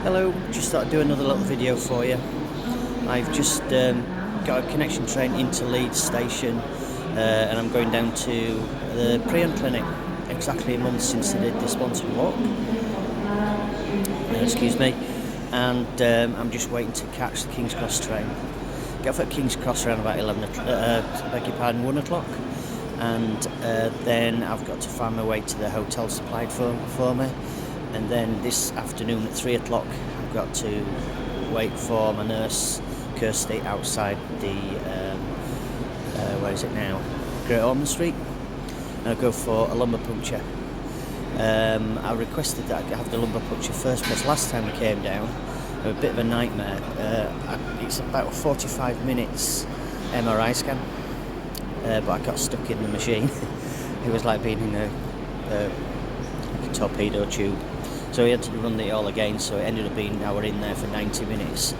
Hello, just thought I'd do another little video for you. I've just got a connection train into Leeds station and I'm going down to the prion clinic. Exactly a month since I did the sponsored walk. Excuse me. And I'm just waiting to catch the King's Cross train. Get off at King's Cross around about 1 o'clock. And then I've got to find my way to the hotel supplied for me. And then this afternoon at 3 o'clock I've got to wait for my nurse Kirsty outside the where is it now? Great Ormond Street. And I'll go for a lumbar puncture. I requested that I have the lumbar puncture first because last time I came down it was a bit of a nightmare. It's about 45 minutes MRI scan, but I got stuck in the machine. It was like being in a torpedo tube. So we had to run it all again, so it ended up being now we're in there for 90 minutes.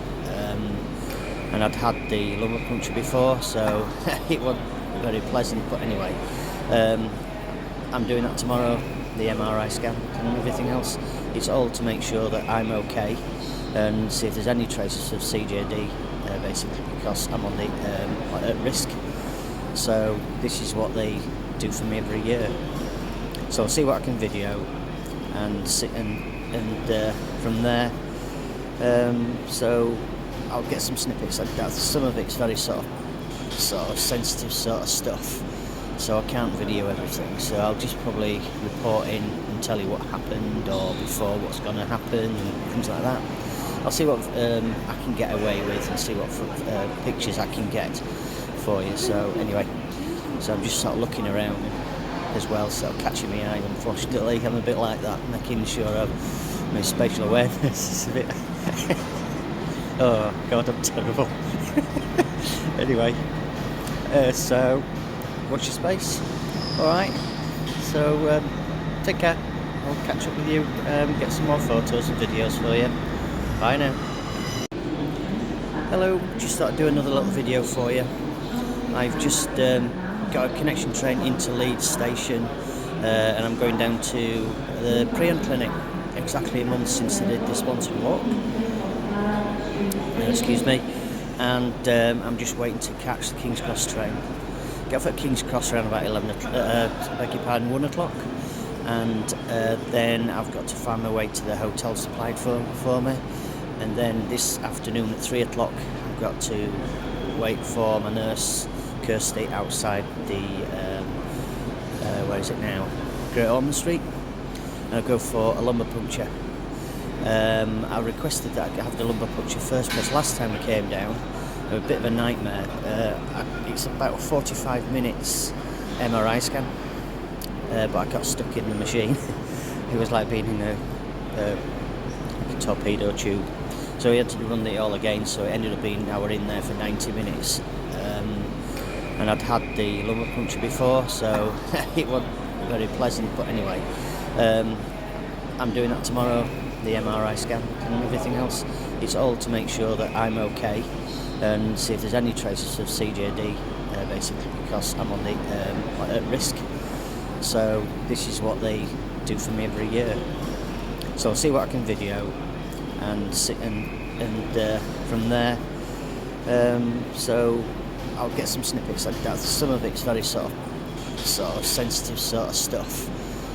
And I'd had the lumbar puncture before, so it wasn't very pleasant, but anyway. I'm doing that tomorrow, the MRI scan and everything else. It's all to make sure that I'm okay and see if there's any traces of CJD, basically because I'm on the at risk. So this is what they do for me every year. So I'll see what I can video and from there. So I'll get some snippets. Some of it's very sort of sensitive sort of stuff, so I can't video everything. So I'll just probably report in and tell you what happened or before what's going to happen and things like that. I'll see what I can get away with and see what pictures I can get for you. So anyway, so I'm just sort of looking around as well, so catching my eye. Unfortunately, I'm a bit like that, making sure my spatial awareness is a bit. Oh God, I'm terrible. Anyway, so watch your space. All right. So take care. I'll catch up with you. Get some more photos and videos for you. Bye now. Hello. Just thought I'd do another little video for you. I've just got a connection train into Leeds station and I'm going down to the prion clinic. Exactly a month since I did the sponsored walk. Excuse me. And I'm just waiting to catch the King's Cross train. Get off at King's Cross around about 1 o'clock. And then I've got to find my way to the hotel supplied for me. And then this afternoon at 3 o'clock I've got to wait for my nurse Kirsty outside the where is it now? Great Ormond Street. And I'll go for a lumbar puncture. I requested that I have the lumbar puncture first because last time I came down it was a bit of a nightmare. It's about 45 minutes MRI scan, but I got stuck in the machine. It was like being in a torpedo tube. So we had to run it all again, so it ended up being now we're in there for 90 minutes. And I'd had the lumbar puncture before, so it wasn't very pleasant, but anyway. I'm doing that tomorrow, the MRI scan and everything else. It's all to make sure that I'm okay and see if there's any traces of CJD, basically because I'm on the at risk. So this is what they do for me every year. So I'll see what I can video and from there. So I'll get some snippets. Some of it's very sort of sensitive sort of stuff,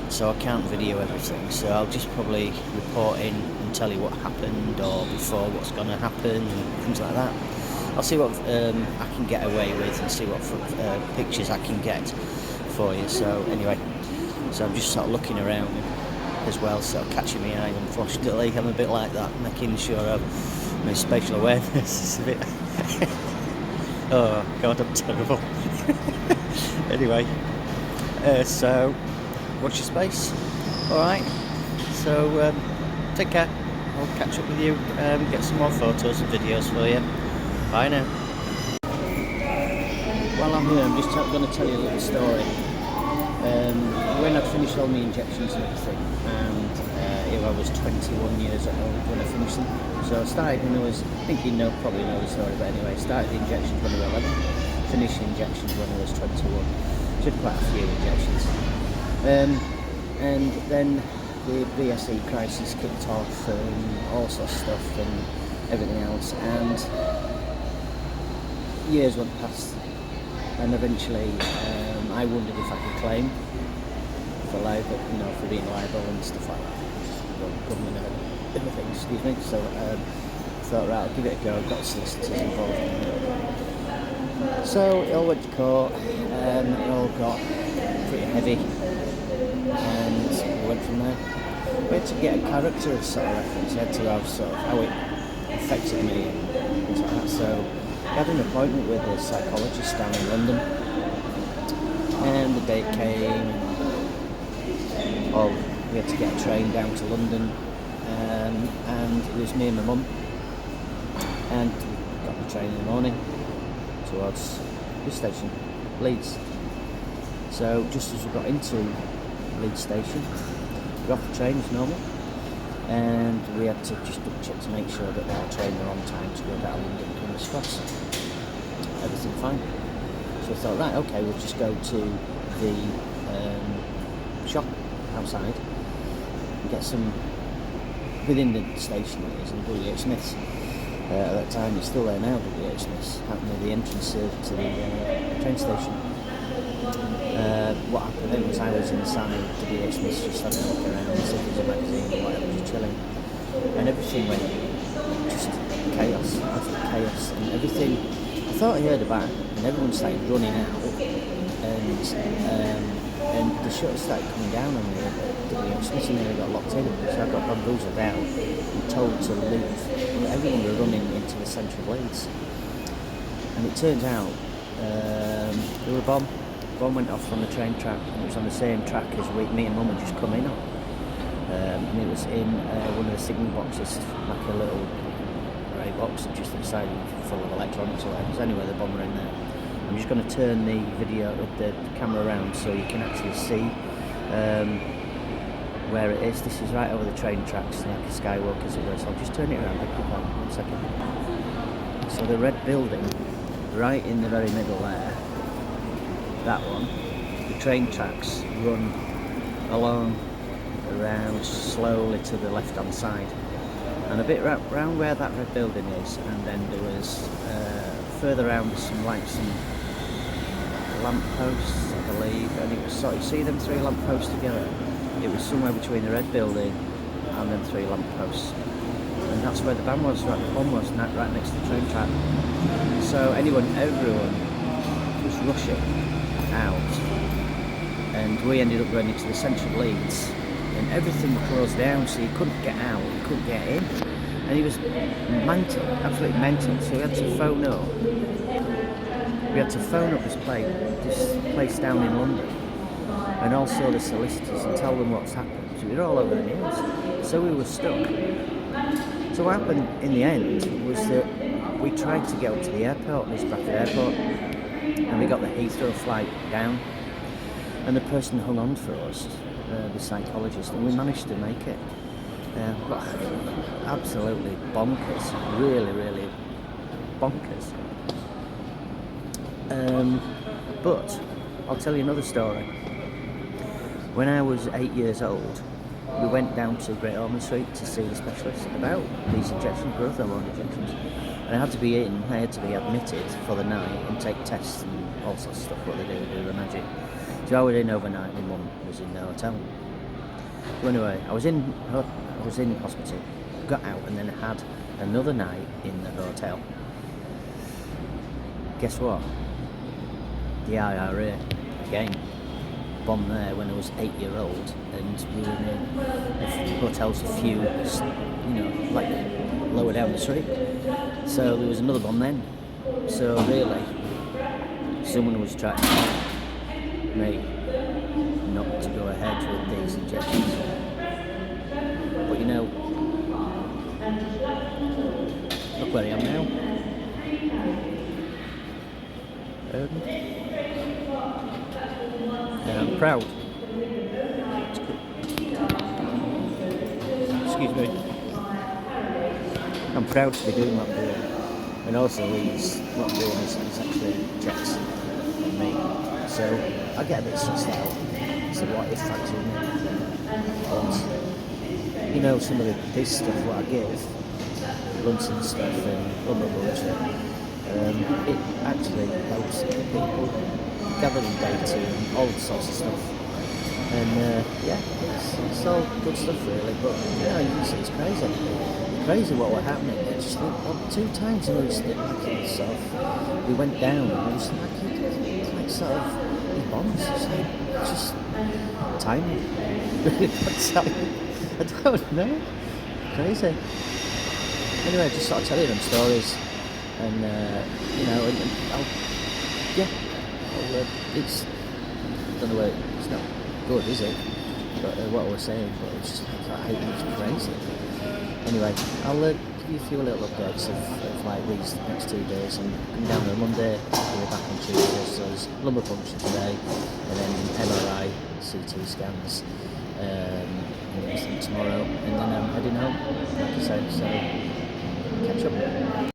so I can't video everything. So I'll just probably report in and tell you what happened or before what's going to happen and things like that. I'll see what I can get away with and see what pictures I can get for you. So anyway, so I'm just sort of looking around as well, so catching my eye. Unfortunately, I'm a bit like that, making sure my spatial awareness is a bit. Oh God, I'm terrible. Anyway, so watch your space. All right. So take care. I'll catch up with you. Get some more photos and videos for you. Bye now. While I'm here, I'm just going to tell you a little story. When I'd finished all my injections and everything, and I was 21 years old when I finished them. So I started when I was, I think you probably know the story, but anyway, started the injections when I was 11, finished the injections when I was 21. Did quite a few injections. And then the BSE crisis kicked off and all sorts of stuff and everything else, and years went past, and eventually I wondered if I could claim for liable, for being liable and stuff like that. Well, government and everything, excuse me. So I thought, right, I'll give it a go. I've got solicitors involved in it. So it all went to court, it all got pretty heavy, and we went from there. We had to get a character sort of reference. I had to have sort of how it affected me and things like that. So I had an appointment with a psychologist down in London, and the date came, and we had to get a train down to London, and it was me and my mum, and we got the train in the morning towards this station, Leeds. So just as we got into Leeds station, we got off the train as normal, and we had to just double check to make sure that our train were on time to go down London King's Cross. Everything fine. So I thought, right, okay, we'll just go to the shop outside and get some within the station. It is in W.H. Smith's. At that time, it's still there now, W.H. Smith's, out near the entrance to the train station. What happened then was I was inside W.H. Smith's just having a look around, see if there's a magazine or whatever, just chilling. And everything went just chaos, absolute chaos. And everything, I thought I heard a bang, and everyone started running out, and the shutters started coming down on me at W.H. Smith's, and nearly got locked in. So I got bamboozled out and told to leave. Everyone were running into the centre of Leeds, and it turns out there was a bomb. Bomb went off from the train track, and it was on the same track as me and Mum had just come in on, and it was in one of the signal boxes, like a little grey box just inside full of electronics or whatever. So anyway, the bomb were in there. I'm just going to turn the video with the camera around so you can actually see where it is. This is right over the train tracks, like a skywalk as it were, so I'll just turn it around, pick up on 1 second. So the red building, right in the very middle there, that one, the train tracks run along, around slowly to the left hand side, and a bit round where that red building is, and then there was further around some lamp posts, I believe, and it was sort of, see them 3 lamp posts together? It was somewhere between the red building and then 3 lamp posts, and that's where the bomb was. Right next to the train track. So everyone was rushing out, and we ended up going into the centre of Leeds, and everything was closed down, so you couldn't get out, you couldn't get in, and he was mental, absolutely mental. So we had to phone up. This place down in London, and also the solicitors, and tell them what's happened. So we were all over the news, so we were stuck. So what happened in the end was that we tried to get up to the airport, East Bradford Airport, and we got the Heathrow flight down, and the person hung on for us, the psychologist, and we managed to make it. Absolutely bonkers, really bonkers. But I'll tell you another story. When I was 8 years old, we went down to Great Ormond Street to see the specialist about these injections, growth hormone injections. And I had to be admitted for the night and take tests and all sorts of stuff, what they do the magic. So I was in overnight, my mum was in the hotel. So anyway, I was in hospital, got out, and then I had another night in the hotel. Guess what? The IRA, again, bomb there when I was 8 years old, and we were in hotels a few, like lower down the street. So there was another bomb then. So really, someone was trying to tell me not to go ahead with these injections. But look where I am now. And I'm proud. Excuse me. I'm proud to be doing what I'm doing, and also what I'm doing is actually checks on me. So I get a bit stressed out. So what if factor in it? you know, some of this stuff what I give, blunts and stuff and lumber culture, it actually helps people gathering data and all sorts of stuff. And yeah, it's all good stuff really, but yeah, it's crazy. Crazy what were happening. It's just like, well, 2 times it was like sort of, we went down and it was like sort of these bombs. It's like just timing. Really bad timing. I don't know. Crazy. Anyway, just sort of tell you them stories, and you know, and I'll, yeah, it's I don't know where it's not good, is it? But what I was saying, but it's just like it's crazy. Anyway, I'll give you a few little updates of like these next 2 days. I'm coming down on Monday, I'll be back on Tuesday, so there's lumbar puncture today, and then MRI, CT scans, tomorrow, and then I'm heading home, like I say, so catch up.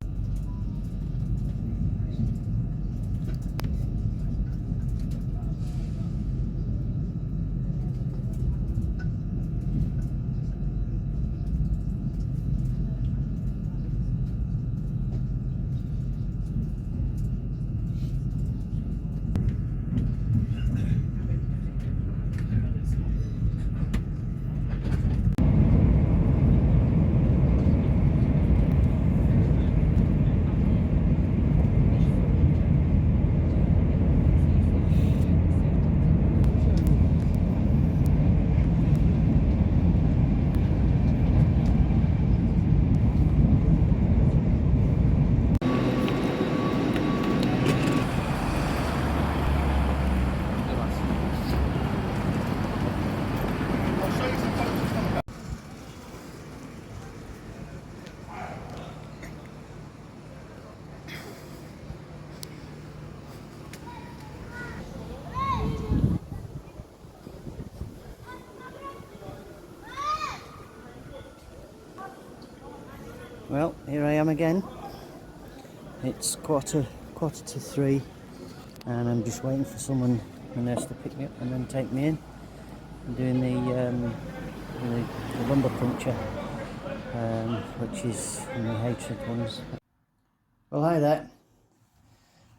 Well, here I am again. It's quarter to 3, and I'm just waiting for someone, a nurse, to pick me up and then take me in. I'm doing the lumbar puncture, which is my hatred ones. Well, hi there.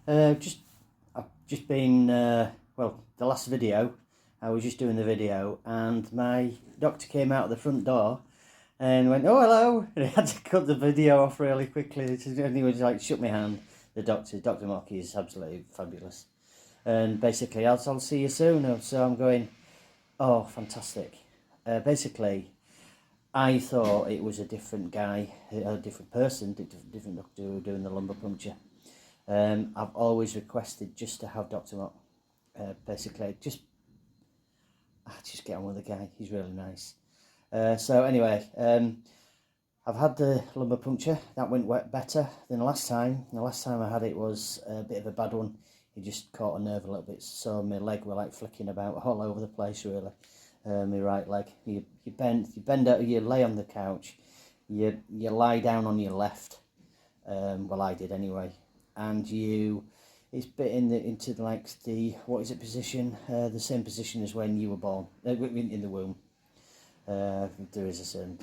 I've just been well, the last video. I was just doing the video, and my doctor came out of the front door and went, "Oh, hello," and he had to cut the video off really quickly. And he was like, shook my hand. The doctor, Dr. Mocky, is absolutely fabulous. And basically, I'll see you soon. So I'm going, oh, fantastic. Basically, I thought it was a different guy, a different person, different doctor who were doing the lumbar puncture. I've always requested just to have Dr. Mock. Basically, just get on with the guy. He's really nice. So anyway, I've had the lumbar puncture. That went better than the last time. The last time I had it was a bit of a bad one. It just caught a nerve a little bit, so my leg were like flicking about all over the place really. My right leg. You bend out, you lay on the couch, you lie down on your left. Well, I did anyway, and it's bit into like the, what is it, position? The same position as when you were born, in the womb. There is a certain,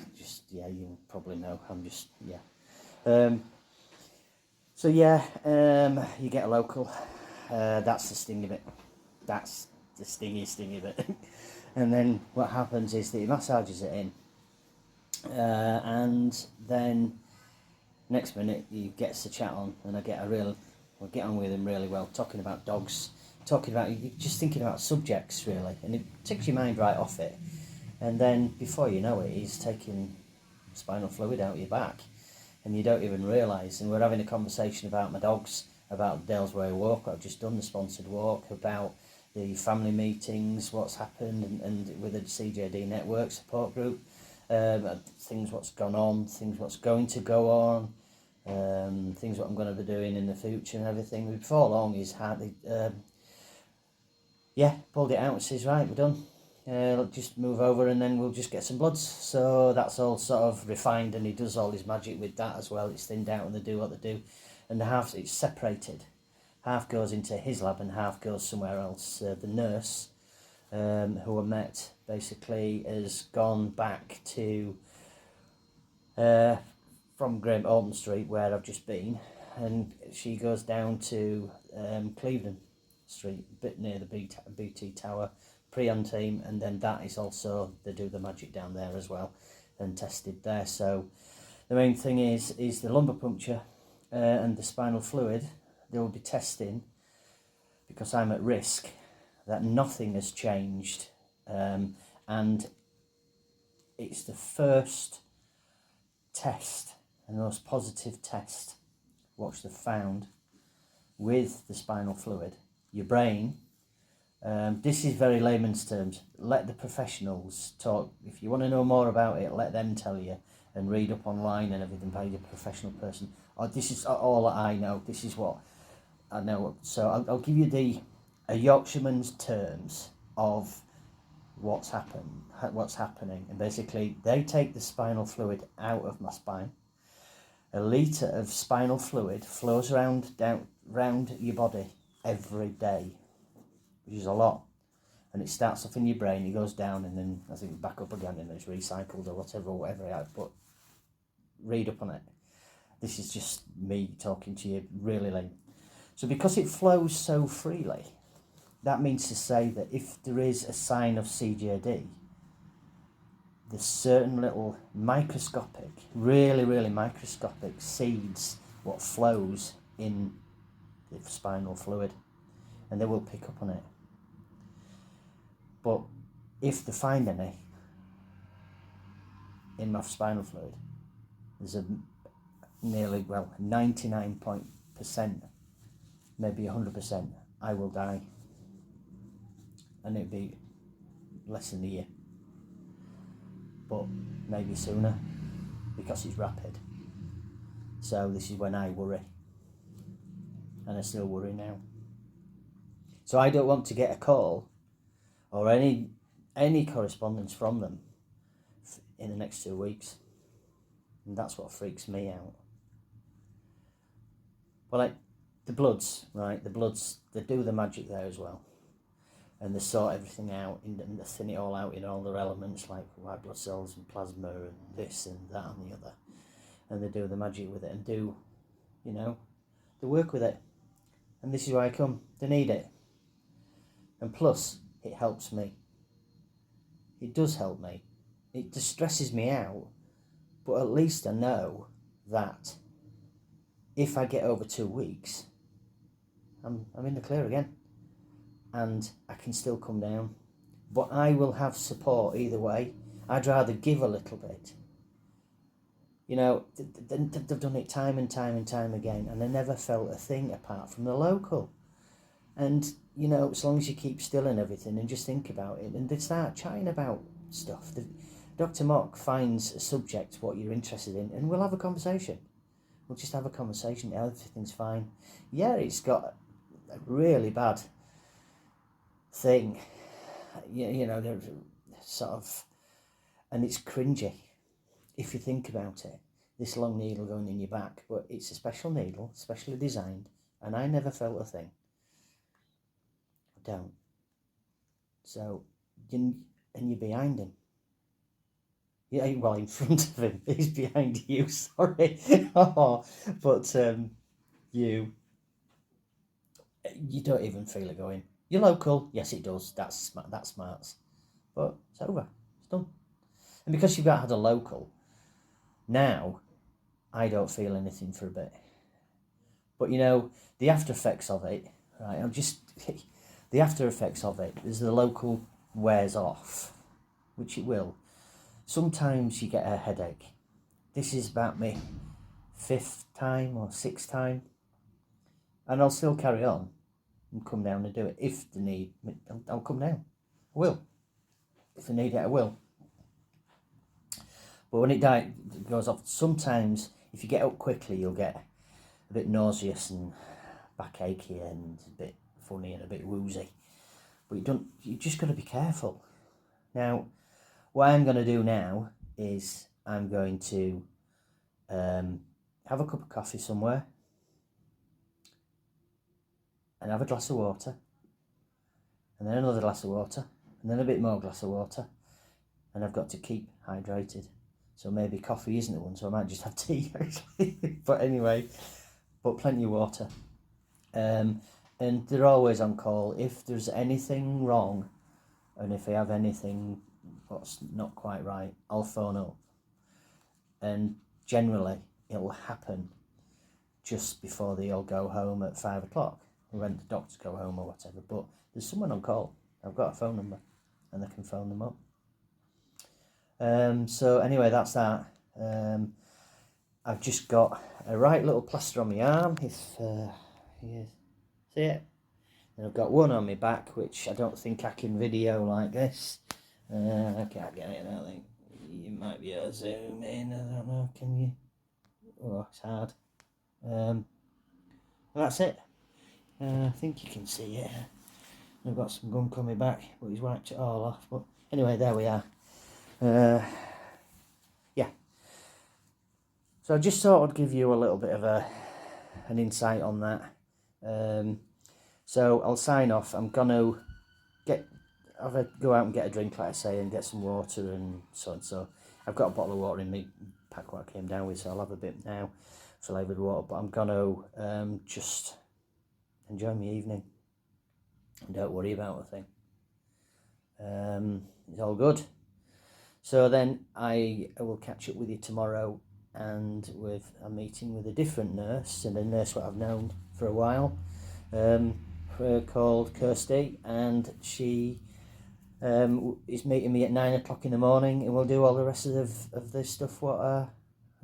you probably know. I'm just, so yeah, you get a local. That's the sting of it. That's the stingy bit. And then what happens is that he massages it in, and then next minute he gets the chat on, and I get on with him really well, talking about dogs, just thinking about subjects really, and it takes your mind right off it. And then before you know it, he's taking spinal fluid out your back, and you don't even realise. And we're having a conversation about my dogs, about Dale's Way walk, I've just done the sponsored walk, about the family meetings, what's happened, and with the CJD network support group, things what's gone on, things what's going to go on, things what I'm going to be doing in the future and everything. Before long, he's hardly, pulled it out and says, right, we're done. Just move over and then we'll just get some bloods. So that's all sort of refined, and he does all his magic with that as well. It's thinned out and they do what they do. And it's separated. Half goes into his lab and half goes somewhere else. The nurse, who I met, basically has gone back to from Great Ormond Street, where I've just been, and she goes down to Cleveland Street, a bit near the BT Tower, prion team, and then that is also, they do the magic down there as well, and tested there. So the main thing is the lumbar puncture and the spinal fluid. They will be testing, because I'm at risk, that nothing has changed, and it's the first test and the most positive test what they've found with the spinal fluid. Your brain, this is very layman's terms, let the professionals talk. If you want to know more about it, let them tell you, and read up online and everything by a professional person. This is all that I know, this is what I know. So I'll give you a Yorkshireman's terms of what's happening, and basically they take the spinal fluid out of my spine. A litre of spinal fluid flows round your body every day, which is a lot, and it starts off in your brain, it goes down, and then I think back up again, and it's recycled or whatever. But read up on it. This is just me talking to you really late. So because it flows so freely, that means to say that if there is a sign of CJD, there's certain little microscopic, really microscopic seeds what flows in the spinal fluid, and they will pick up on it. But if they find any in my spinal fluid, there's a nearly, 99%, maybe 100%, I will die. And it'd be less than a year, but maybe sooner, because it's rapid. So this is when I worry, and I still worry now. So I don't want to get a call or any correspondence from them in the next 2 weeks, and that's what freaks me out. Well, like the bloods, right? The bloods, they do the magic there as well, and they sort everything out, and they thin it all out in all their elements, like white blood cells and plasma and this and that and the other, and they do the magic with it and do, they work with it. And this is why I come. They need it, and plus it helps me. It does help me. It distresses me out, but at least I know that if I get over 2 weeks, I'm in the clear again, and I can still come down. But I will have support either way. I'd rather give a little bit. They've done it time and time again, and I never felt a thing apart from the local. And, as long as you keep still and everything and just think about it, and they start chatting about stuff. Dr. Mock finds a subject, what you're interested in, and we'll have a conversation. We'll just have a conversation. Everything's fine. Yeah, it's got a really bad thing. They're sort of, and it's cringy if you think about it. This long needle going in your back, but it's a special needle, specially designed, and I never felt a thing. I don't. So, and you're behind him. Yeah, well, in front of him. He's behind you, sorry. But you don't even feel it going. You're local, yes it does, that's smarts. But it's over, it's done. And because you've had a local, now I don't feel anything for a bit. But the after effects of it, right, the after effects of it is the local wears off, which it will. Sometimes you get a headache. This is about my 5th time or 6th time, and I'll still carry on and come down and do it. If the need, I'll come down. I will. If I need it, I will. But when it goes off, sometimes if you get up quickly, you'll get a bit nauseous and backachy and a bit funny and a bit woozy. But you just got to be careful. Now, what I'm going to do now is I'm going to have a cup of coffee somewhere and have a glass of water, and then another glass of water, and then a bit more glass of water, and I've got to keep hydrated. So maybe coffee isn't the one, so I might just have tea actually. But anyway, but plenty of water. And they're always on call. If there's anything wrong, and if they have anything what's not quite right, I'll phone up. And generally, it'll happen just before they all go home at 5 o'clock, when the doctors go home or whatever. But there's someone on call. I've got a phone number, and they can phone them up. So anyway, that's that. I've just got a right little plaster on my arm, if you see it. And I've got one on my back, which I don't think I can video like this. I can't get it, I don't think. You might be able to zoom in, I don't know, can you? Oh, it's hard. That's it. I think you can see it. I've got some gum coming back, but he's wiped it all off. But anyway, there we are. Yeah. So I just thought I'd give you a little bit of an insight on that. So I'll sign off. I'm gonna go out and get a drink, like I say, and get some water and so on. So I've got a bottle of water in me pack what I came down with, so I'll have a bit now, flavoured water. But I'm gonna just enjoy my evening and don't worry about a thing. It's all good. So then I will catch up with you tomorrow, and with a meeting with a different nurse, and a nurse that I've known for a while, called Kirsty, and she is meeting me at 9 o'clock in the morning, and we'll do all the rest of the stuff what I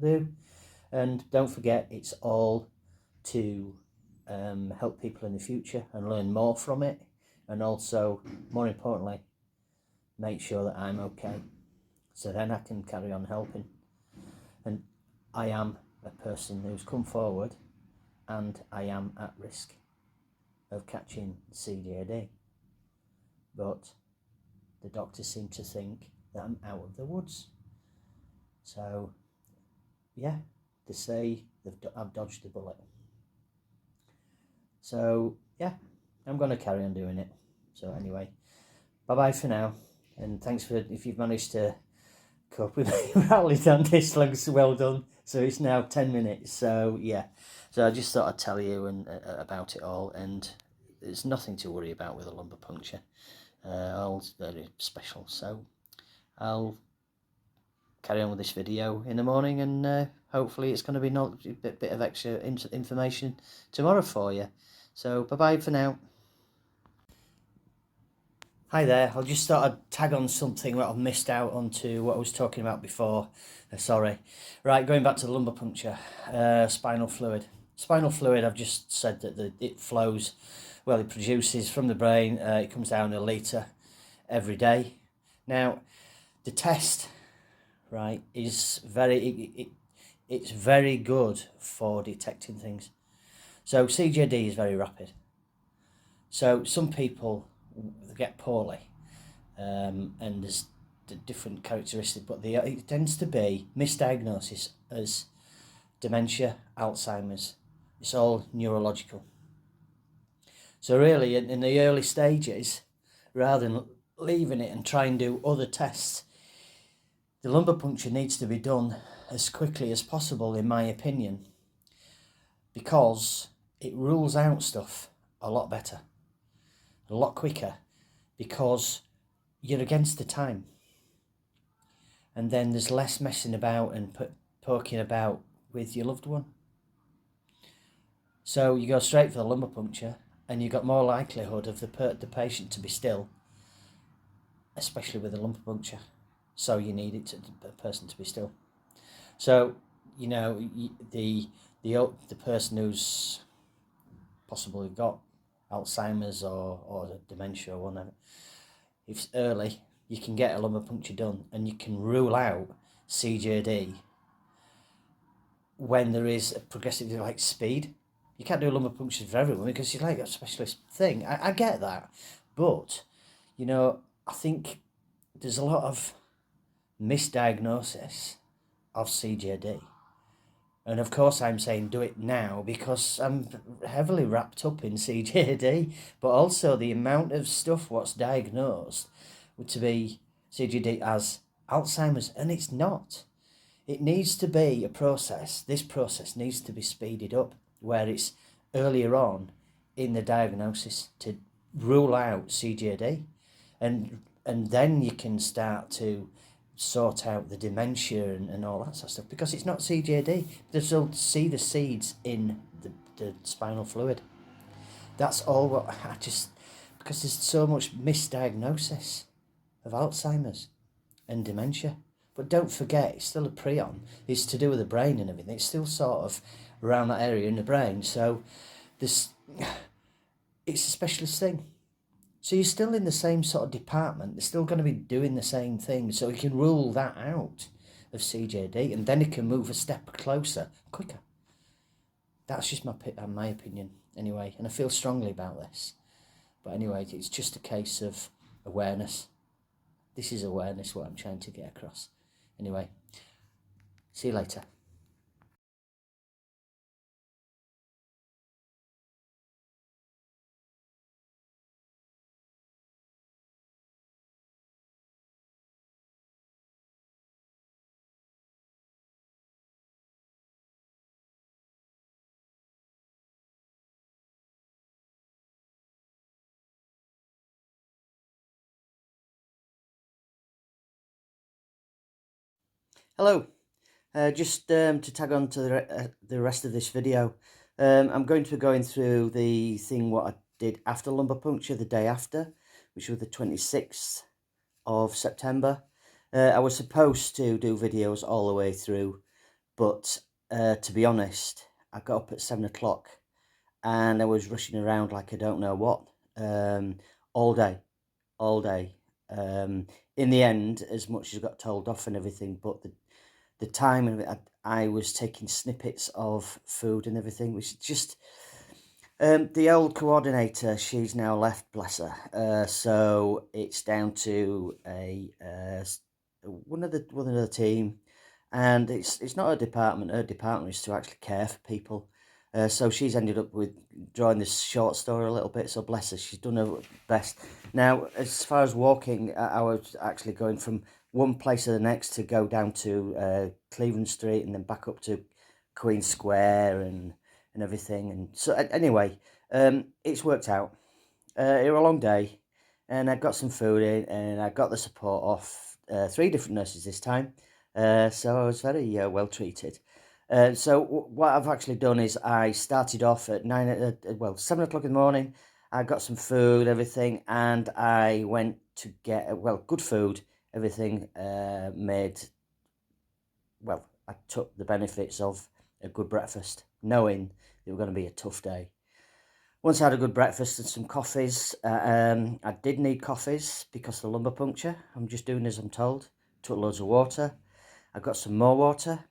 do. And don't forget, it's all to help people in the future and learn more from it, and also, more importantly, make sure that I'm okay, so then I can carry on helping. And I am a person who's come forward, and I am at risk of catching CJD, but the doctors seem to think that I'm out of the woods. So yeah, they say I've dodged the bullet. So yeah, I'm going to carry on doing it. So anyway, bye bye for now, and thanks for, if you've managed to cope with me rattling on this long, so well done. So it's now 10 minutes, so yeah. So I just thought I'd tell you about it all, and there's nothing to worry about with a lumbar puncture. All very special. So I'll carry on with this video in the morning, and hopefully it's going to be a bit of extra information tomorrow for you. So bye bye for now. Hi there, I just thought I'd tag on something that I've missed out onto what I was talking about before. Sorry. Right, going back to the lumbar puncture, spinal fluid. Spinal fluid, I've just said that it flows, well, it produces from the brain, it comes down a litre every day. Now, the test, right, is it's very good for detecting things. So CJD is very rapid. So some people get poorly, and there's different characteristics, but it tends to be misdiagnosis as dementia, Alzheimer's. It's all neurological. So really, in the early stages, rather than leaving it and try and do other tests, the lumbar puncture needs to be done as quickly as possible, in my opinion, because it rules out stuff a lot better, a lot quicker, because you're against the time, and then there's less messing about and poking about with your loved one. So you go straight for the lumbar puncture, and you've got more likelihood of the patient to be still, especially with a lumbar puncture. So you need the person to be still. So, you know, the person who's possibly got Alzheimer's or dementia or whatever, if it's early, you can get a lumbar puncture done, and you can rule out CJD when there is a progressive, like, speed. You can't do a lumbar puncture for everyone because you're like a specialist thing. I get that, but you know, I think there's a lot of misdiagnosis of CJD, and of course I'm saying do it now because I'm heavily wrapped up in CJD, but also the amount of stuff what's diagnosed to be CJD as Alzheimer's, and it's not. it needs to be a process. This process needs to be speeded up, where it's earlier on in the diagnosis to rule out CJD, and then you can start to sort out the dementia and all that sort of stuff, because it's not CJD. They'll see the seeds in the spinal fluid. That's all what I just, because there's so much misdiagnosis of Alzheimer's and dementia. But don't forget, it's still a prion. It's to do with the brain and everything. It's still sort of around that area in the brain. So this, it's a specialist thing. So you're still in the same sort of department. They're still going to be doing the same thing. So you can rule that out of CJD, and then it can move a step closer, quicker. That's just my opinion, anyway. And I feel strongly about this. But anyway, it's just a case of awareness. This is awareness, what I'm trying to get across. Anyway, see you later. Hello. Just to tag on to the rest of this video, I'm going to be going through the thing what I did after lumbar puncture the day after, which was the 26th of September. I was supposed to do videos all the way through, but to be honest, I got up at 7 o'clock and I was rushing around like I don't know what, all day. In the end, as much as I got told off and everything, but the time and I was taking snippets of food and everything, which is just the old coordinator. She's now left, bless her. So it's down to one of the team, and it's not her department. Her department is to actually care for people. So she's ended up with drawing this short story a little bit. So bless her, she's done her best. Now, as far as walking, I was actually going from one place to the next to go down to Cleveland Street and then back up to Queen Square and everything. And so anyway, it's worked out. It was a long day, and I got some food in, and I got the support off 3 different nurses this time. So I was very well treated. So what I've actually done is I started off at 7 o'clock in the morning. I got some food, everything, and I went to get good food, everything made. Well, I took the benefits of a good breakfast, knowing it was going to be a tough day. Once I had a good breakfast and some coffees, I did need coffees because of the lumbar puncture. I'm just doing as I'm told. Took loads of water. I got some more water.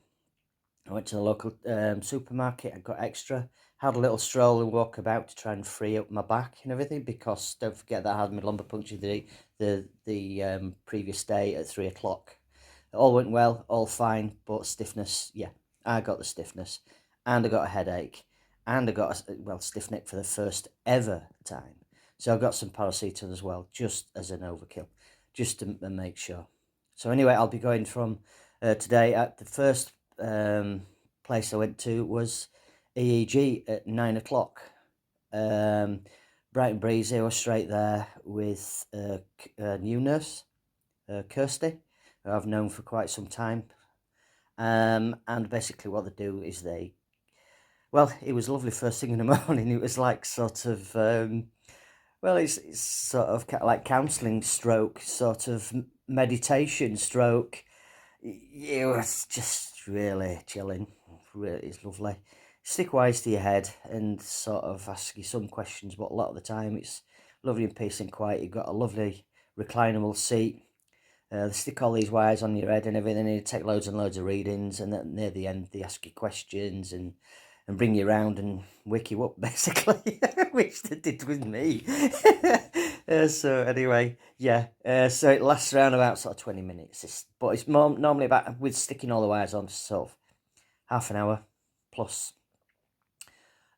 I went to the local supermarket. I got extra. Had a little stroll and walk about to try and free up my back and everything, because don't forget that I had my lumbar puncture the previous day at 3 o'clock. It all went well, all fine, but stiffness, yeah, I got the stiffness, and I got a headache, and I got a stiff neck for the first ever time. So I got some paracetamol as well, just as an overkill, just to make sure. So anyway, I'll be going from today. At the first place I went to was EEG at 9 o'clock. Bright and breezy. I was straight there with a new nurse, Kirsty, who I've known for quite some time. And basically what they do is it was lovely first thing in the morning. It was like sort of, it's sort of like counselling stroke, sort of meditation stroke. It was just really chilling. Really, it's lovely. Stick wise to your head and sort of ask you some questions, but a lot of the time it's lovely and peace and quiet. You've got a lovely reclinable seat. They stick all these wires on your head and everything, and you take loads and loads of readings, and then near the end they ask you questions and bring you around and wake you up, basically, which they did with me. So anyway, yeah, so it lasts around about sort of 20 minutes, but it's normally about, with sticking all the wires on, sort of half an hour plus.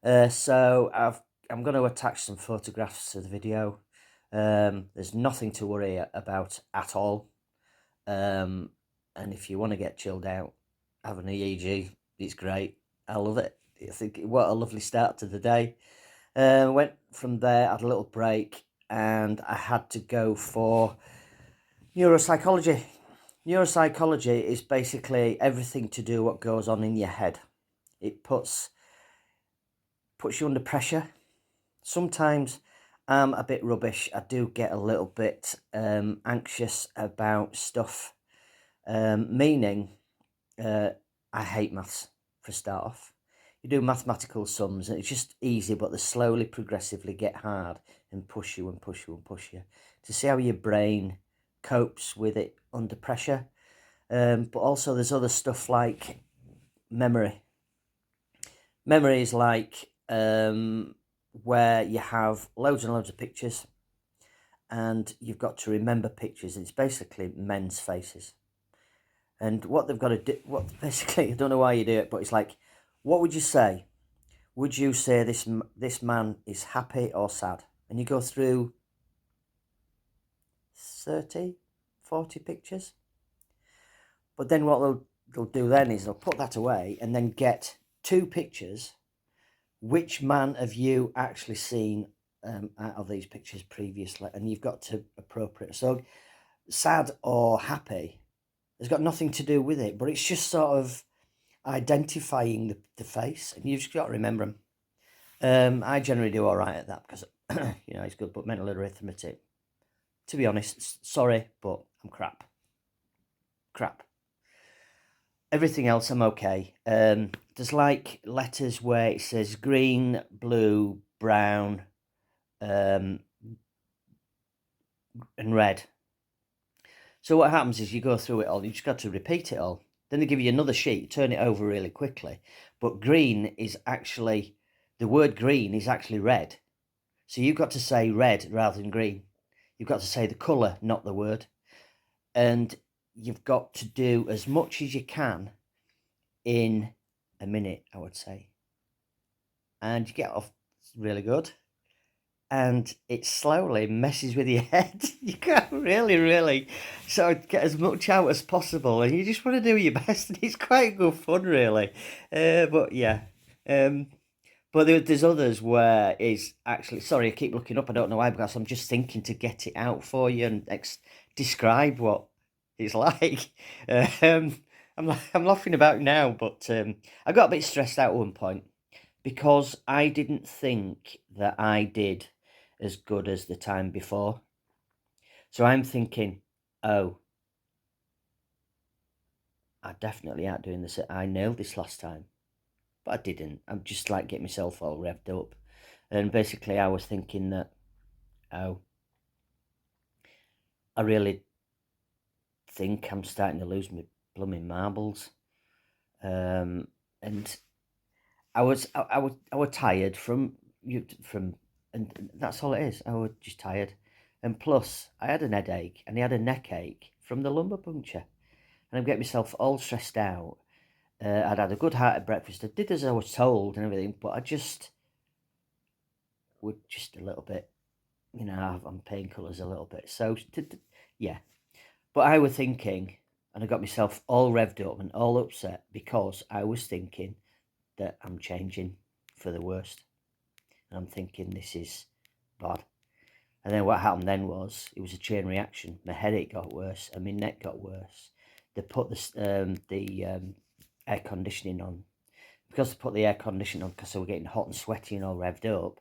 So I'm going to attach some photographs to the video. There's nothing to worry about at all. And if you want to get chilled out, have an EEG. It's great. I love it. I think what a lovely start to the day. Went from there, had a little break, and I had to go for neuropsychology. Neuropsychology is basically everything to do what goes on in your head. It puts you under pressure. Sometimes I'm a bit rubbish. I do get a little bit anxious about stuff, meaning I hate maths for a start off. You do mathematical sums and it's just easy, but they slowly, progressively get hard and push you and push you and push you to see how your brain copes with it under pressure. But also there's other stuff like memory. Memory is like where you have loads and loads of pictures and you've got to remember pictures. It's basically men's faces. And what they've got to do, basically, I don't know why you do it, but it's like, what would you say? Would you say this man is happy or sad? And you go through 30, 40 pictures. But then what they'll do then is they'll put that away and then get 2 pictures. Which man have you actually seen out of these pictures previously? And you've got to appropriate. So sad or happy has got nothing to do with it, but it's just sort of identifying the face, and you've just got to remember them. I generally do all right at that because it's good, but mental arithmetic, to be honest, sorry, but I'm crap. Everything else I'm okay. There's like letters where it says green, blue, brown, and red. So what happens is you go through it all, you just got to repeat it all. Then they give you another sheet, turn it over really quickly. But green is actually, the word green is actually red. So you've got to say red rather than green. You've got to say the colour, not the word. And you've got to do as much as you can in a minute, I would say. And you get off really good. And it slowly messes with your head. You can't really sort of get as much out as possible, and you just want to do your best, and it's quite good fun, really. But yeah, but there's others where it's actually, sorry, I keep looking up. I don't know why, because I'm just thinking to get it out for you and describe what it's like. I'm laughing about now, but I got a bit stressed out at one point because I didn't think that I did as good as the time before. So I'm thinking, oh, I definitely aren't doing this. I nailed this last time, but I didn't. I'm just like getting myself all revved up. And basically I was thinking that, oh, I really think I'm starting to lose my blooming marbles. And I was tired from, and that's all it is. I was just tired. And plus, I had an headache and I had a neck ache from the lumbar puncture. And I'm getting myself all stressed out. I'd had a good hearty breakfast. I did as I was told and everything, but I just would just a little bit, I'm painkillers a little bit. So, yeah. But I was thinking, and I got myself all revved up and all upset because I was thinking that I'm changing for the worst. And I'm thinking this is bad. And then what happened then was, it was a chain reaction. My headache got worse and my neck got worse. They put the air conditioning on. Because they put the air conditioning on because I was getting hot and sweaty and all revved up,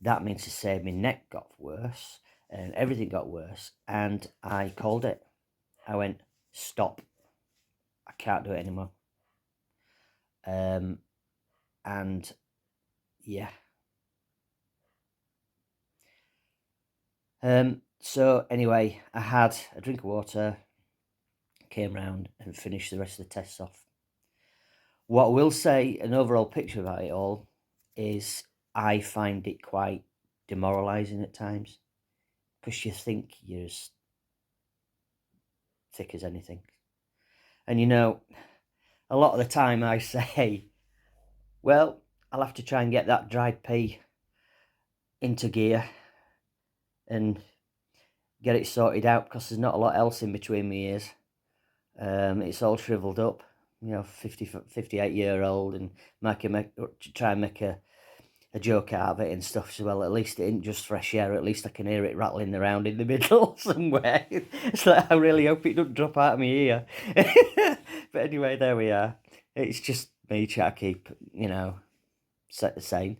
that means to say my neck got worse and everything got worse. And I called it. I went, stop. I can't do it anymore. And yeah. So anyway, I had a drink of water, came round and finished the rest of the tests off. What I will say, an overall picture about it all, is I find it quite demoralising at times because you think you're as thick as anything. And a lot of the time I say, well, I'll have to try and get that dried pea into gear and get it sorted out because there's not a lot else in between my ears. It's all shriveled up. 58-year-old and try and make a joke out of it and stuff. So, well, at least it isn't just fresh air. At least I can hear it rattling around in the middle somewhere. So I really hope it doesn't drop out of my ear. But anyway, there we are. It's just me trying to keep, sane,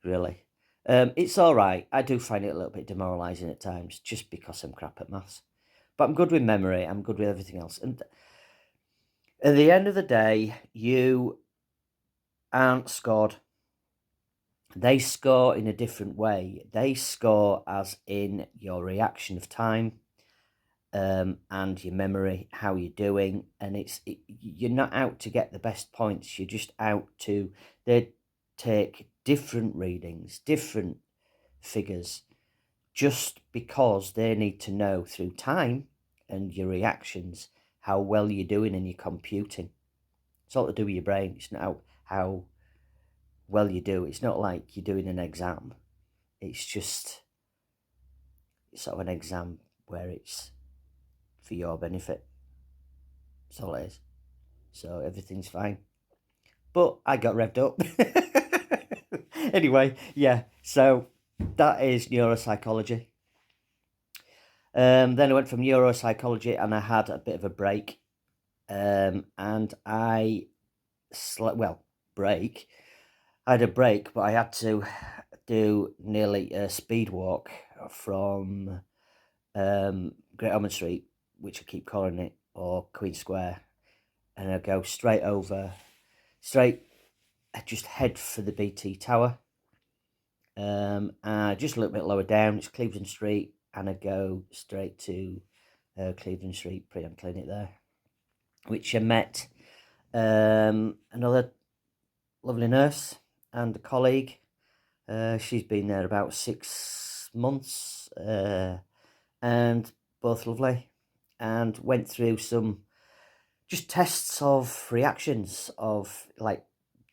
really. It's all right. I do find it a little bit demoralising at times, just because I'm crap at maths. But I'm good with memory. I'm good with everything else. And at the end of the day, you aren't scored. They score in a different way. They score as in your reaction of time, and your memory, how you're doing. And you're not out to get the best points. You're just out to, they take different readings, different figures, just because they need to know through time and your reactions how well you're doing in your computing. It's all to do with your brain. It's not how well you do. It's not like you're doing an exam. It's just sort of an exam where it's for your benefit. That's all it is. So everything's fine. But I got revved up. Anyway, yeah. So that is neuropsychology. Then I went from neuropsychology and I had a bit of a break. And I break. I had a break, but I had to do nearly a speed walk from Great Ormond Street, which I keep calling it, or Queen Square, and I go straight, I just head for the BT Tower, just a little bit lower down, it's Cleveland Street, and I go straight to Cleveland Street Prion Clinic there, which I met another lovely nurse and a colleague. She's been there about 6 months, and both lovely, and went through some just tests of reactions of like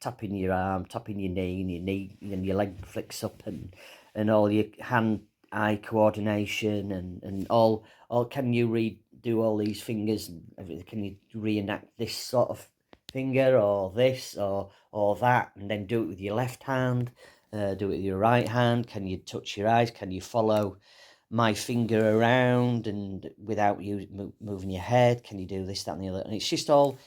tapping your arm, tapping your knee, and your leg flicks up, and all your hand-eye coordination, and all can you do all these fingers and everything? Can you reenact this sort of finger or this or that, and then do it with your left hand, do it with your right hand? Can you touch your eyes? Can you follow my finger around and without you moving your head? Can you do this, that, and the other? And it's just all,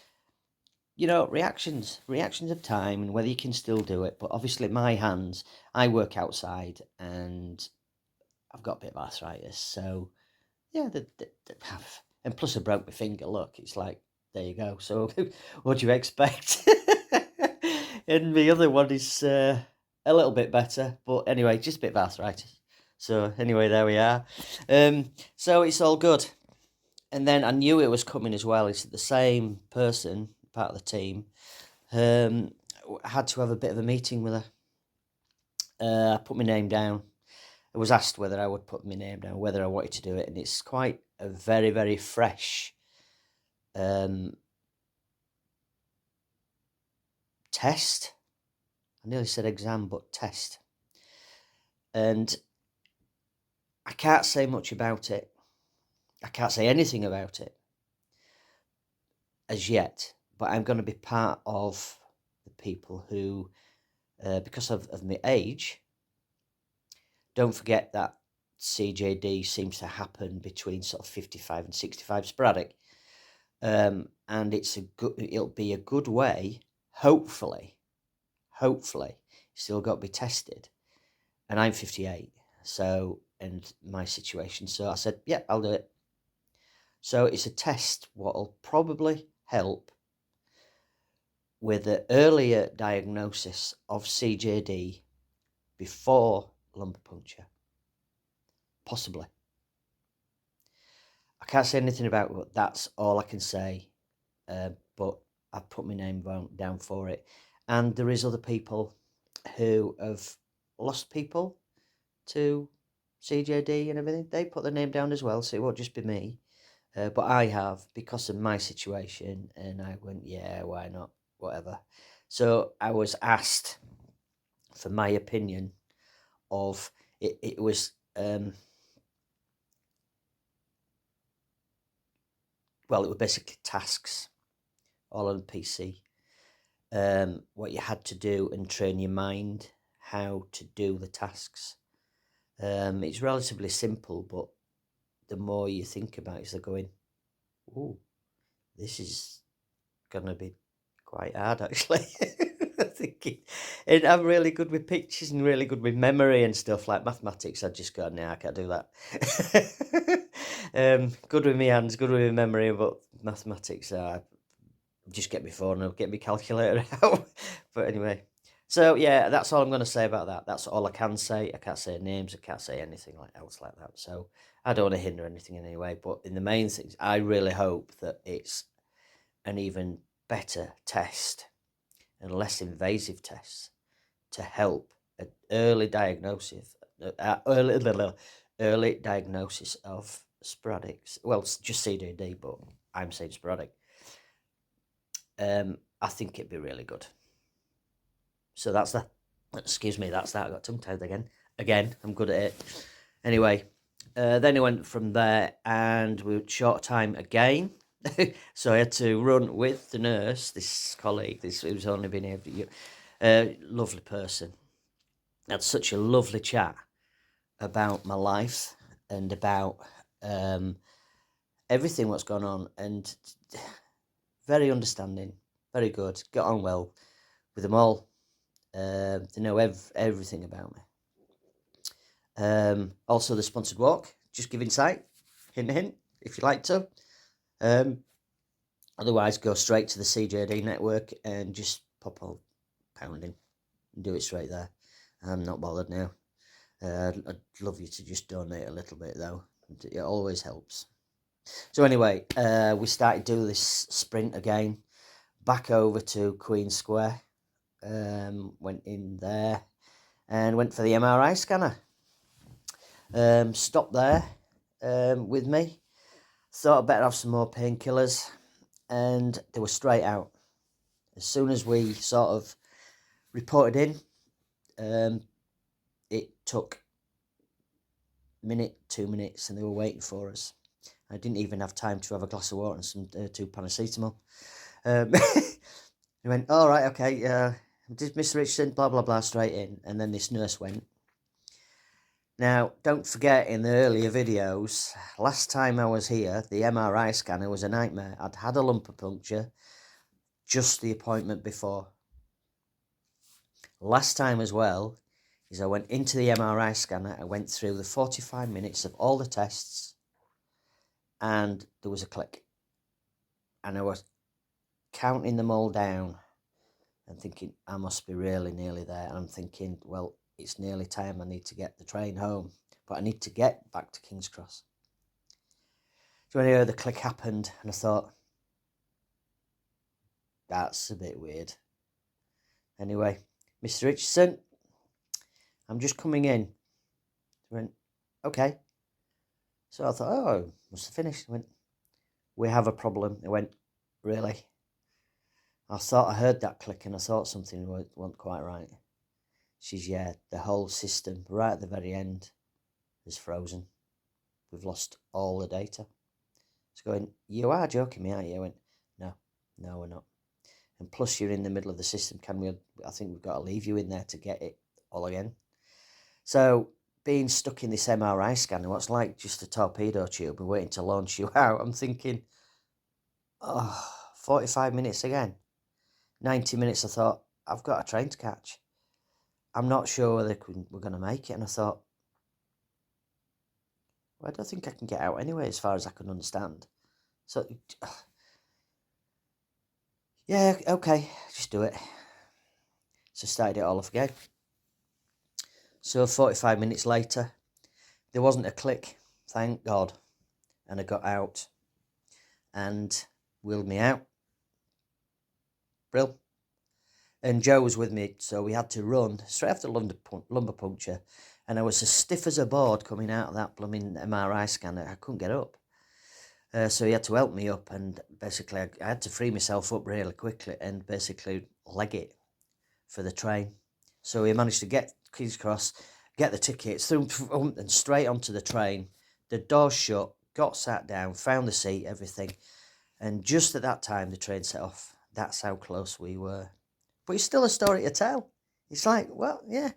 reactions of time and whether you can still do it. But obviously my hands, I work outside and I've got a bit of arthritis, so yeah, and plus I broke my finger. Look, it's like, there you go. So what do you expect? And the other one is a little bit better, but anyway, just a bit of arthritis. So anyway, there we are. So it's all good. And then I knew it was coming as well. It's the same person, part of the team. Had to have a bit of a meeting with her. I put my name down. I was asked whether I would put my name down, whether I wanted to do it, and it's quite a very, very fresh test. I nearly said exam, but test. And I can't say much about it. I can't say anything about it as yet, but I'm going to be part of the people who, because of my age, don't forget that CJD seems to happen between sort of 55 and 65, sporadic. And it'll be a good way, hopefully, still got to be tested. And I'm 58, and my situation. So I said, yeah, I'll do it. So it's a test what'll probably help with the earlier diagnosis of CJD before lumbar puncture. Possibly. I can't say anything about it. That's all I can say. But I've put my name down for it. And there is other people who have lost people to CJD and everything. They put their name down as well, so it won't just be me. But I have, because of my situation, and I went, yeah, why not? Whatever. So I was asked for my opinion of it. It was it were basically tasks all on PC. What you had to do and train your mind how to do the tasks. It's relatively simple, but the more you think about it, you're going, "Oh, this is gonna be quite hard, actually." Thinking, and I'm really good with pictures and really good with memory and stuff like mathematics. I just go, "Nah, I can't do that." Good with my hands, good with my memory, but mathematics, just get my phone and get my calculator out. But anyway, so yeah, that's all I'm going to say about that. That's all I can say. I can't say names. I can't say anything else like that. So I don't want to hinder anything in any way. But in the main things, I really hope that it's an even better test and less invasive tests to help an early diagnosis, early diagnosis of sporadic. Well, just CDD, but I'm saying sporadic. I think it'd be really good. So that's that. Excuse me, that's that. I got tongue-tied again. I'm good at it. Anyway, then I went from there and we were short time again. So I had to run with the nurse, this colleague, who's only been here, lovely person. Had such a lovely chat about my life and about everything what's gone on, and very understanding, very good, got on well with them all. They know everything about me. Also, the sponsored walk, just give insight, hint, if you like to. Otherwise, go straight to the CJD network and just pop a pound in and do it straight there. I'm not bothered now. I'd love you to just donate a little bit, though. It always helps. So anyway, we started doing this sprint again, back over to Queen Square. Went in there and went for the MRI scanner. Stopped there with me. Thought I'd better have some more painkillers, and they were straight out. As soon as we sort of reported in, it took a minute, 2 minutes, and they were waiting for us. I didn't even have time to have a glass of water and some 2 paracetamol. He went, "All right, okay, did Mr. Richardson, blah, blah, blah," straight in. And then this nurse went. Now, don't forget, in the earlier videos, last time I was here, the MRI scanner was a nightmare. I'd had a lumbar puncture just the appointment before. Last time as well, is I went into the MRI scanner, I went through the 45 minutes of all the tests, and there was a click. And I was counting them all down and thinking, I must be really nearly there. And I'm thinking, well, it's nearly time. I need to get the train home, but I need to get back to King's Cross. So anyway, the click happened, and I thought, that's a bit weird. Anyway, Mr. Richardson, I'm just coming in. He went, okay. So I thought, oh, must have finished. He went, we have a problem. I went, really? I thought I heard that click and I thought something wasn't quite right. She's, yeah, the whole system, right at the very end, is frozen. We've lost all the data. It's going, you are joking me, aren't you? I went, no, we're not. And plus you're in the middle of the system. I think we've got to leave you in there to get it all again. So being stuck in this MRI scanner, what's like just a torpedo tube and waiting to launch you out, I'm thinking, 45 minutes again. 90 minutes, I thought, I've got a train to catch. I'm not sure whether we're going to make it. And I thought, well, I don't think I can get out anyway, as far as I can understand. So, yeah, okay, just do it. So started it all off again. So 45 minutes later, there wasn't a click, thank God. And I got out and wheeled me out. Brill. And Joe was with me, so we had to run straight after lumbar puncture. And I was as stiff as a board coming out of that blooming MRI scanner. I couldn't get up. So he had to help me up, and basically I had to free myself up really quickly and basically leg it for the train. So we managed to get King's Cross, get the tickets, through and straight onto the train. The doors shut, got sat down, found the seat, everything. And just at that time, the train set off. That's how close we were. But it's still a story to tell. It's like, well, yeah.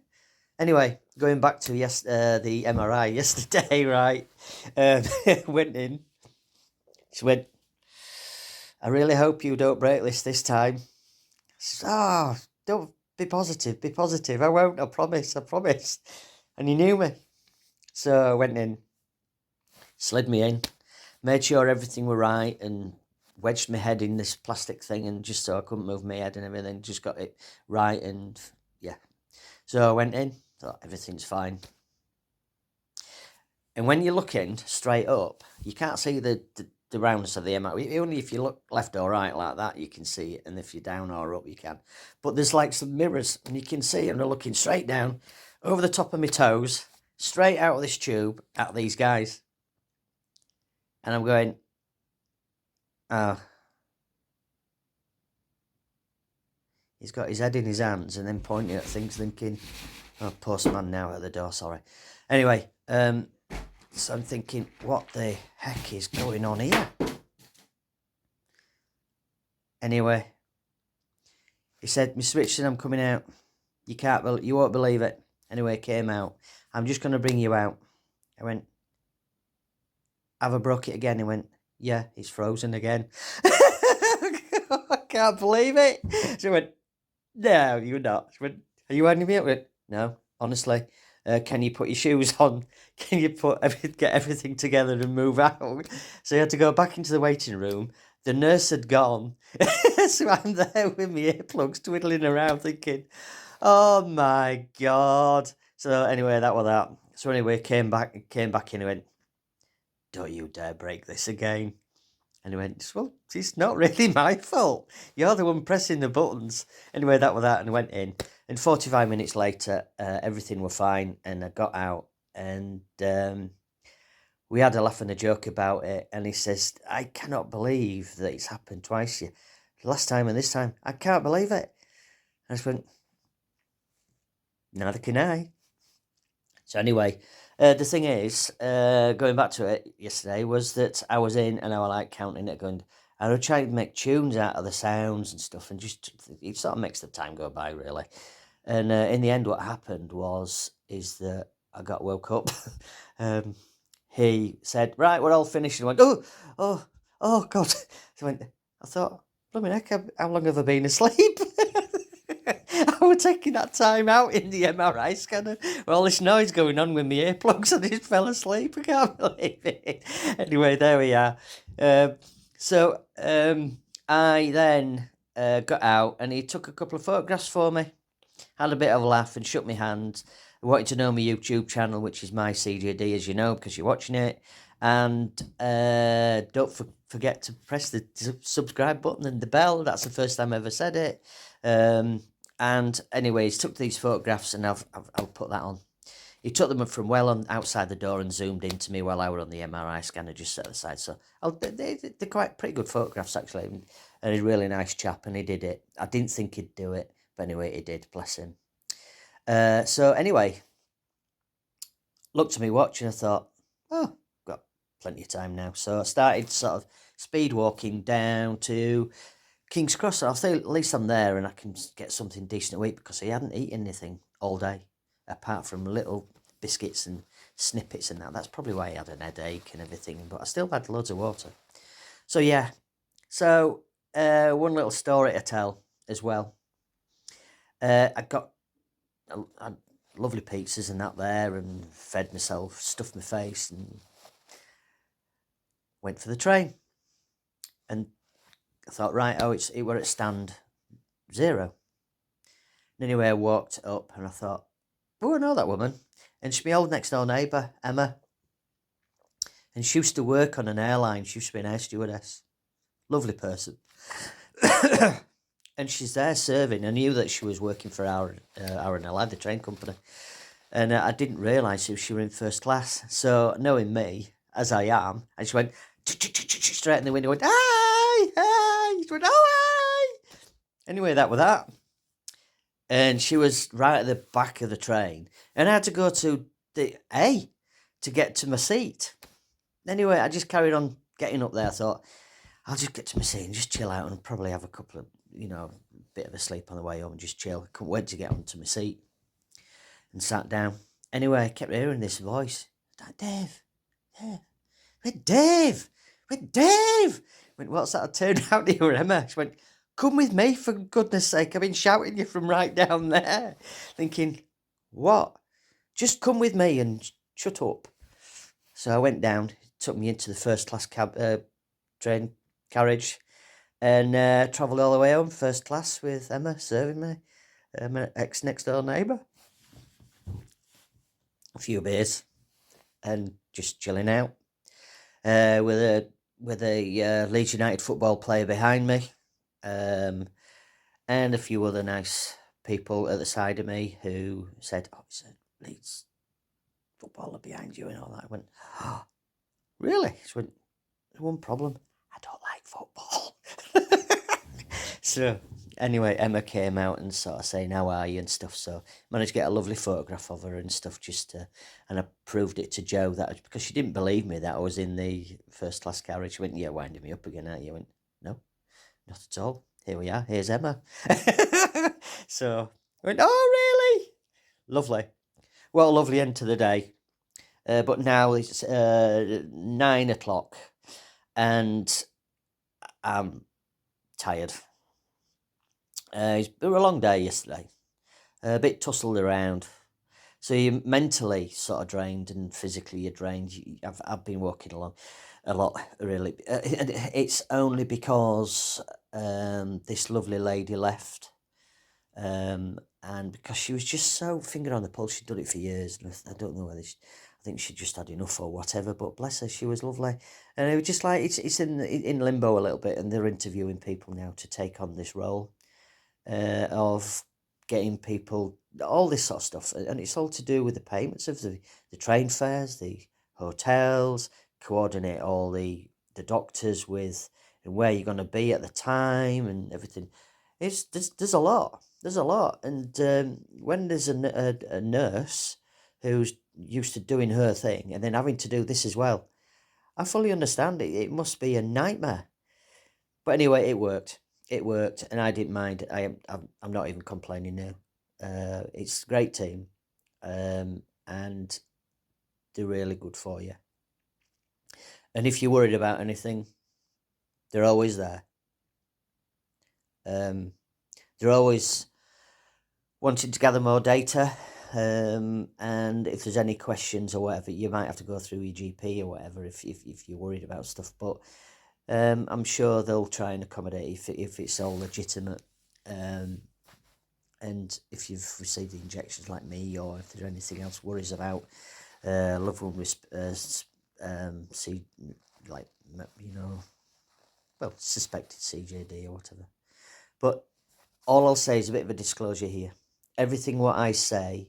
Anyway, going back to the MRI yesterday, right? Went in. She went, I really hope you don't break this time. Says, oh, don't be positive, be positive. I won't, I promise, I promise. And he knew me. So I went in, slid me in, made sure everything were right, and wedged my head in this plastic thing, and just so I couldn't move my head and everything, just got it right, and yeah. So I went in, thought everything's fine. And when you're looking straight up, you can't see the roundness of the MRI. Only if you look left or right like that, you can see it. And if you're down or up, you can. But there's like some mirrors, and you can see, and they're looking straight down, over the top of my toes, straight out of this tube, at these guys. And I'm going, oh. He's got his head in his hands and then pointing at things, thinking, oh, postman now at the door, sorry. Anyway, so I'm thinking, what the heck is going on here? Anyway, he said, Mr. Richardson, I'm coming out. You won't believe it. Anyway, came out. I'm just going to bring you out. I went, have I broke it again? He went, yeah, it's frozen again. I can't believe it. So I went, no, you're not. She went, are you handing me up? I went, no, honestly. Can you put your shoes on? Can you get everything together and move out? So I had to go back into the waiting room. The nurse had gone. So I'm there with my earplugs twiddling around thinking, oh my God. So anyway, that was that. So anyway, came back in and went, don't you dare break this again. And he went, well, it's not really my fault. You're the one pressing the buttons. Anyway, that was that, and I went in. And 45 minutes later, everything was fine, and I got out, and we had a laugh and a joke about it. And he says, I cannot believe that it's happened twice. Last time and this time, I can't believe it. And I just went, neither can I. So anyway, the thing is, going back to it yesterday, was that I was in and I was like counting it, going, I was trying to make tunes out of the sounds and stuff, and just it sort of makes the time go by, really. And in the end, what happened is that I got woke up. He said, right, we're all finished. And I went, oh, God. So I thought, blooming heck, how long have I been asleep? I was taking that time out in the MRI scanner with all this noise going on with my earplugs, and I just fell asleep. I can't believe it. Anyway, there we are. So I then got out, and he took a couple of photographs for me, had a bit of a laugh and shook my hand. I wanted to know my YouTube channel, which is my CJD, as you know, because you're watching it. And don't forget to press the subscribe button and the bell. That's the first time I ever said it. And anyways, took these photographs, and I'll put that on. He took them from well on outside the door and zoomed into me while I was on the MRI scanner just at the side. So they're quite pretty good photographs, actually. And he's a really nice chap, and he did it. I didn't think he'd do it, but anyway, he did, bless him. So anyway, looked at my watch and I thought, oh, got plenty of time now. So I started sort of speed walking down to King's Cross. I thought at least I'm there and I can get something decent to eat, because I hadn't eaten anything all day apart from little biscuits and snippets and that. That's probably why I had an headache and everything, but I still had loads of water. So yeah, so one little story to tell as well. I got lovely pizzas and that there, and fed myself, stuffed my face, and went for the train. And I thought, right, it were at stand 0. And anyway, I walked up and I thought, oh, I know that woman. And she's my old next door neighbour, Emma. And she used to work on an airline. She used to be an air stewardess. Lovely person. And she's there serving. I knew that she was working for RNLI, the train company. And I didn't realise she was in first class. So knowing me, as I am, and she went straight in the window, went, hi. She went, oh, hi. Anyway, that was that. And she was right at the back of the train. And I had to go to the A to get to my seat. Anyway, I just carried on getting up there. I thought, I'll just get to my seat and just chill out and probably have a couple of a bit of a sleep on the way home and just chill. I couldn't wait to get onto my seat and sat down. Anyway, I kept hearing this voice. Like, Dave, where's Dave? Where's Dave? I went, what's that? I turned out to her, Emma. She went, come with me, for goodness sake. I've been shouting you from right down there. Thinking, what? Just come with me and shut up. So I went down, took me into the first class train carriage, and travelled all the way home, first class, with Emma serving me, my ex-next door neighbour. A few beers, and just chilling out, with a Leeds United football player behind me, and a few other nice people at the side of me who said, "Oh, it's a Leeds footballer behind you," and all that. I went, "Oh, really?" She went, "There's one problem. I don't like football." So anyway, Emma came out and sort of saying, "How are you?" and stuff. So managed to get a lovely photograph of her and stuff, and I proved it to Jo, that because she didn't believe me that I was in the first class carriage. She went, "Yeah, winding me up again, aren't you?" I went, "No, not at all. Here we are. Here's Emma." So I went, "Oh, really? Lovely. Well, lovely end to the day." But now it's 9 o'clock and I'm tired. It's been a long day yesterday, a bit tussled around. So you're mentally sort of drained and physically you're drained. I've been walking along a lot, really. It's only because this lovely lady left. And because she was just so finger on the pulse. She'd done it for years. And I don't know whether I think she just had enough or whatever. But bless her, she was lovely. And it was just like it's in limbo a little bit, and they're interviewing people now to take on this role of getting people, all this sort of stuff, and it's all to do with the payments of the train fares, the hotels, coordinate all the doctors with and where you're going to be at the time and everything. There's a lot. There's a lot, and when there's a nurse who's used to doing her thing and then having to do this as well, I fully understand it. It must be a nightmare. But anyway, it worked. It worked, and I didn't mind. I'm not even complaining now. It's a great team, and they're really good for you. And if you're worried about anything, they're always there. They're always wanting to gather more data, and if there's any questions or whatever, you might have to go through your GP or whatever if you're worried about stuff. But I'm sure they'll try and accommodate if it's all legitimate. And if you've received the injections like me, or if there's anything else worries about loved one suspected CJD or whatever. But all I'll say is a bit of a disclosure here. Everything what I say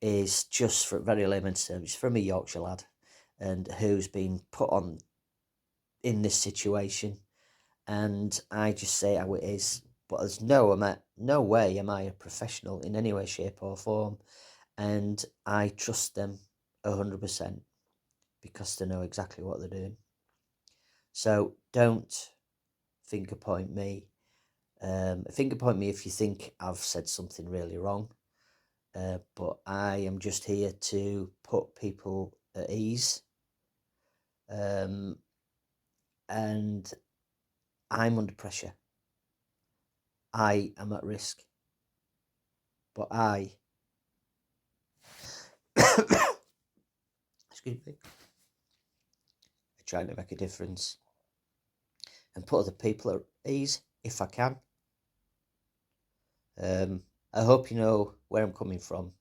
is just for very layman's terms. It's from a Yorkshire lad, and who's been put on in this situation, and I just say how it is. But there's no way am I a professional in any way, shape or form, and I trust them 100% because they know exactly what they're doing. So don't finger point me. Finger point me if you think I've said something really wrong. But I am just here to put people at ease. And I'm under pressure. I am at risk. But I excuse me, I try to make a difference and put other people at ease if I can. I hope you know where I'm coming from,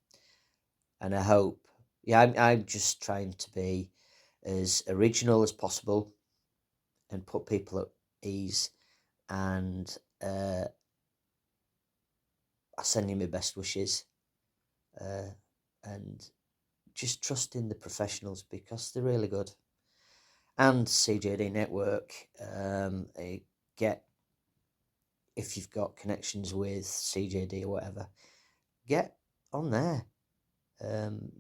and I hope, I'm just trying to be as original as possible and put people at ease, and I send you my best wishes, and just trust in the professionals because they're really good. And CJD Network, if you've got connections with CJD or whatever, get on there.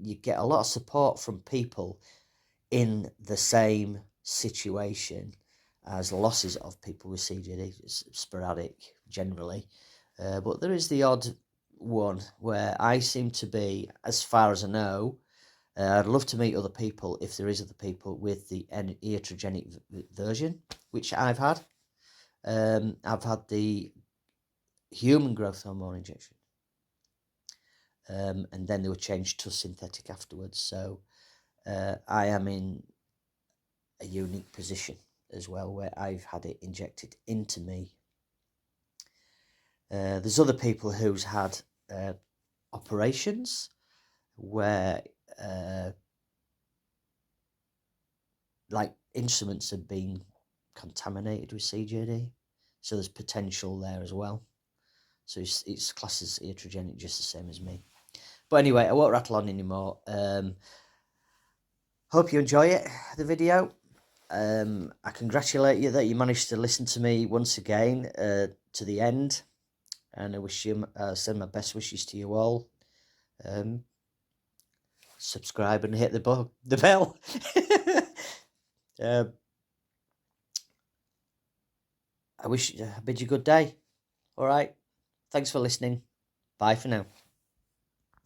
You get a lot of support from people in the same situation as losses of people with CJD, sporadic, generally. But there is the odd one where I seem to be, as far as I know, I'd love to meet other people, if there is other people, with the iatrogenic version, which I've had. I've had the human growth hormone injection. And then they were changed to synthetic afterwards. So I am in a unique position as well, where I've had it injected into me. There's other people who's had operations where like instruments have been contaminated with CJD, so there's potential there as well. So it's classed as iatrogenic, just the same as me. But anyway, I won't rattle on anymore. Hope you enjoy it, the video. I congratulate you that you managed to listen to me once again to the end, and I wish you send my best wishes to you all. Subscribe and hit the bell. I bid you a good day. All right. Thanks for listening. Bye for now.